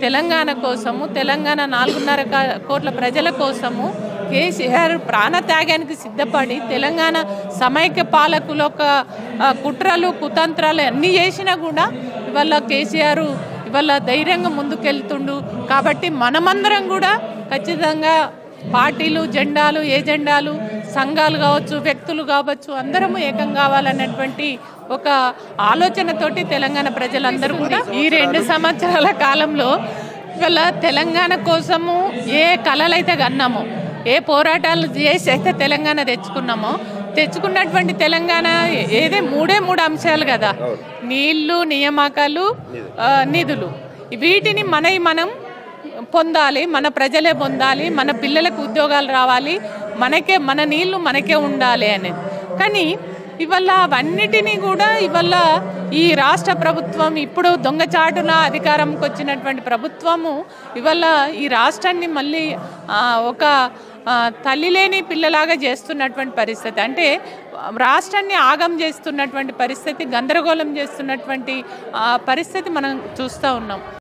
తెలంగాణ కోసము, తెలంగాణ 4.5 కోట్ల ప్రజల కోసము కేసీఆర్ ప్రాణత్యాగానికి సిద్ధపడి తెలంగాణ సమైక్య పాలకుల యొక్క కుట్రలు కుతంత్రాలు అన్నీ చేసినా కూడా ఇవాళ కేసీఆర్ ఇవాళ ధైర్యంగా ముందుకెళ్తుండు. కాబట్టి మనమందరం కూడా ఖచ్చితంగా పార్టీలు, జెండాలు, ఏజెండాలు, సంఘాలు కావచ్చు, వ్యక్తులు కావచ్చు, అందరము ఏకం కావాలన్నటువంటి ఒక ఆలోచనతోటి తెలంగాణ ప్రజలందరూ కూడా ఈ 2 సంవత్సరాల కాలంలో ఇవాళ తెలంగాణ కోసము ఏ కలలైతే కన్నామో, ఏ పోరాటాలు చేసి అయితే తెలంగాణ తెచ్చుకున్నటువంటి తెలంగాణ మూడే 3 అంశాలు కదా, నీళ్లు, నియామకాలు, నిధులు. వీటిని మనం పొందాలి, మన ప్రజలే పొందాలి, మన పిల్లలకు ఉద్యోగాలు రావాలి, మన నీళ్లు మనకే ఉండాలి అనేది. కానీ ఇవాళ అవన్నిటినీ కూడా ఇవాళ ఈ రాష్ట్ర ప్రభుత్వం, ఇప్పుడు దొంగచాటున అధికారంకి వచ్చినటువంటి ప్రభుత్వము ఇవాళ ఈ రాష్ట్రాన్ని మళ్ళీ ఒక తల్లి లేని పిల్లలాగా చేస్తున్నటువంటి పరిస్థితి. అంటే రాష్ట్రాన్ని ఆగం చేస్తున్నటువంటి పరిస్థితి, గందరగోళం చేస్తున్నటువంటి పరిస్థితి మనం చూస్తూ ఉన్నాం.